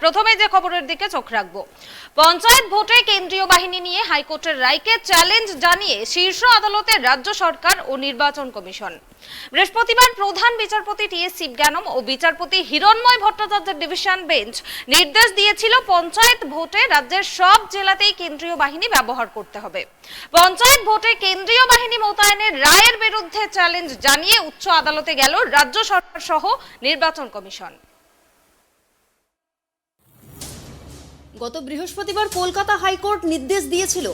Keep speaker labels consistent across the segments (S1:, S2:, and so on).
S1: প্রথমে যে খবরের দিকে চোখ রাখবো, পঞ্চায়েত ভোটে কেন্দ্রীয় বাহিনী নিয়ে হাইকোর্টের রায়কে চ্যালেঞ্জ জানিয়ে শীর্ষ আদালতে রাজ্য সরকার ও নির্বাচন কমিশন। বৃহস্পতিবার প্রধান বিচারপতি টি.এস. শিবজ্ঞানম ও বিচারপতি হিরণময় ভট্টাচার্যের ডিভিশন বেঞ্চ নির্দেশ দিয়েছিল পঞ্চায়েত ভোটে রাজ্যের সব জেলাতেই কেন্দ্রীয় বাহিনী ব্যবহার করতে হবে। পঞ্চায়েত ভোটে কেন্দ্রীয় বাহিনী মোতায়েনের রায়ের বিরুদ্ধে চ্যালেঞ্জ জানিয়ে উচ্চ আদালতে গেল রাজ্য সরকার সহ নির্বাচন কমিশন।
S2: গত বৃহস্পতিবার কলকাতা হাইকোর্ট নির্দেশ দিয়েছিল,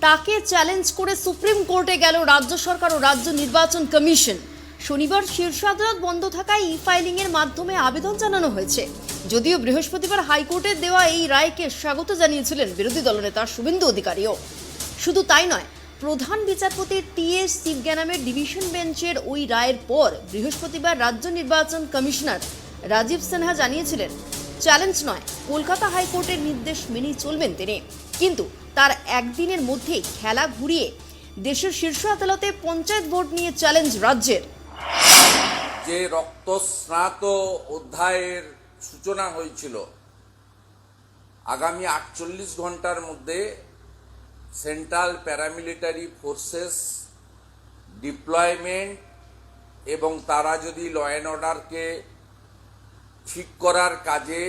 S2: তাকে চ্যালেঞ্জ করে সুপ্রিম কোর্টে গেল রাজ্য সরকার ও রাজ্য নির্বাচন কমিশন। শনিবার শীর্ষ আদালত বন্ধ থাকায় ই-ফাইলিং এর মাধ্যমে আবেদন জানানো হয়েছে। যদিও বৃহস্পতিবার হাইকোর্টের দেওয়া এই রায়কে স্বাগত জানিয়েছিলেন বিরোধী দলনেতা শুভেন্দু অধিকারীও। শুধু তাই নয়, প্রধান বিচারপতি টি.এস. শিবজ্ঞানমের ডিভিশন বেঞ্চের ওই রায়ের পর বৃহস্পতিবার রাজ্য নির্বাচন কমিশনার রাজীব সিনহা জানিয়েছিলেন, চ্যালেঞ্জ নয়, কলকাতা হাইকোর্টের নির্দেশ মেনেই চলবেন তিনি। কিন্তু তার একদিনের মধ্যেই খেলা ঘুরিয়ে দেশের শীর্ষ আদালতে পঞ্চায়েত ভোট নিয়ে চ্যালেঞ্জ রাজ্যের।
S3: যে রক্তস্নাত অধ্যায়ের সূচনা হয়েছিল, আগামী 48 ঘন্টার মধ্যে সেন্ট্রাল প্যারামিলিটারি ফোর্সেস ডিপ্লয়মেন্ট এবং তারা যদি ল অ্যান্ড অর্ডারকে ঠিক করার কাজে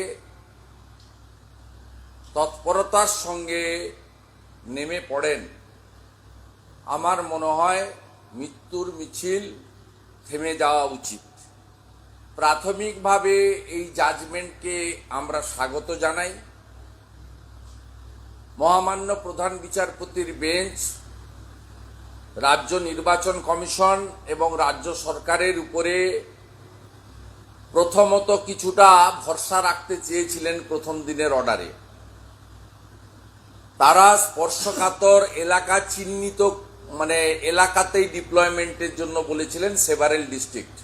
S3: তৎপরতার সঙ্গে নেমে পড়েন, আমার মনে হয় মৃত্যুর মিছিল থেমে যাওয়া উচিত। প্রাথমিকভাবে এই জাজমেন্টকে আমরা স্বাগত জানাই। মহামান্য প্রধান বিচারপতির বেঞ্চ রাজ্য নির্বাচন কমিশন এবং রাজ্য সরকারের উপরে প্রথমত কিছুটা ভরসা রাখতে চেয়েছিলেন প্রথম দিনের অর্ডারে। তারা স্পর্শকাতর এলাকা চিহ্নিত এলাকাতেই ডিপ্লয়মেন্টের জন্য বলেছিলেন সেভারেল ডিস্ট্রিক্ট,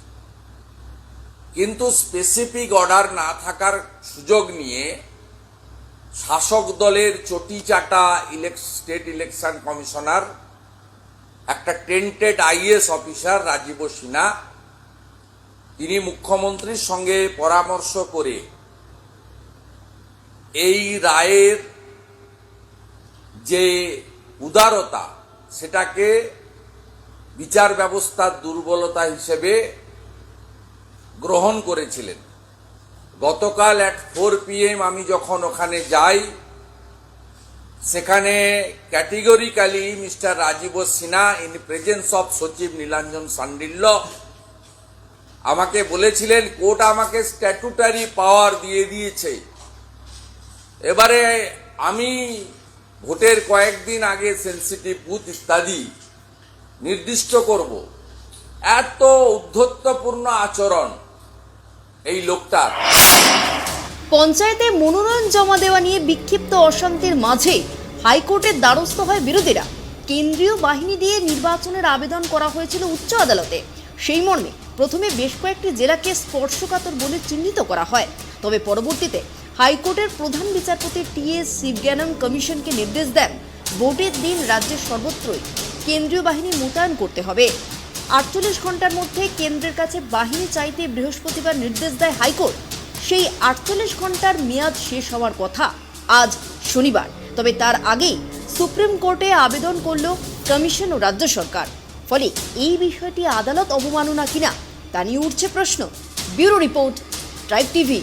S3: কিন্তু স্পেসিফিক অর্ডার না থাকার সুযোগ নিয়ে শাসক দলের চটিচাটা স্টেট ইলেকশন কমিশনার, একটা tainted IAS officer Rajeev Sinha, তিনি মুখ্যমন্ত্রীর সঙ্গে পরামর্শ করে এই রায়ের যে উদারতা সেটাকে বিচার ব্যবস্থার দুর্বলতা হিসেবে গ্রহণ করেছিলেন। গতকাল at 4 PM আমি যখন ওখানে যাই, সেখানে categorically mister Rajeev Sinha in presence of সচিব নীলাঞ্জন সান্ডিল্য আমাকে বলেছিলেন, কোর্ট আমাকে স্ট্যাটুটারি পাওয়ার দিয়ে দিয়েছে, এবারে আমি ভোটের কয়েকদিন আগে সেন্সিটিভ বুথ ইত্যাদি নির্দিষ্ট করব। এত উদ্ধত্যপূর্ণ আচরণ এই লোকটার।
S2: পঞ্চায়েতে মনোনয়ন জমা দেওয়া নিয়ে বিক্ষিপ্ত অশান্তির মাঝে হাইকোর্টের দ্বারস্থ হয় বিরোধীরা। কেন্দ্রীয় বাহিনী দিয়ে নির্বাচনের আবেদন করা হয়েছিল উচ্চ আদালতে। সেই মর্মে প্রথমে বেশ কয়েকটি জেলাকে স্পর্শকাতর বলে চিহ্নিত করা হয়, তবে পরবর্তীতে হাইকোর্টের প্রধান বিচারপতি টি.এস. শিবজ্ঞানম কমিশনকে নির্দেশ দেন, ভোটের দিন রাজ্যের সর্বত্রই কেন্দ্রীয় বাহিনী মোতায়েন করতে হবে। 48 ঘন্টার মধ্যে কেন্দ্রের কাছে বাহিনী চাইতে বৃহস্পতিবার নির্দেশ দেয় হাইকোর্ট। সেই 48 ঘন্টার মেয়াদ শেষ হওয়ার কথা আজ শনিবার, তবে তার আগেই সুপ্রিম কোর্টে আবেদন করল কমিশন ও রাজ্য সরকার। ফলে এই বিষয়টি আদালত অবমাননা কিনা তা নিয়ে উঠছে প্রশ্ন। Bureau report, tribe TV.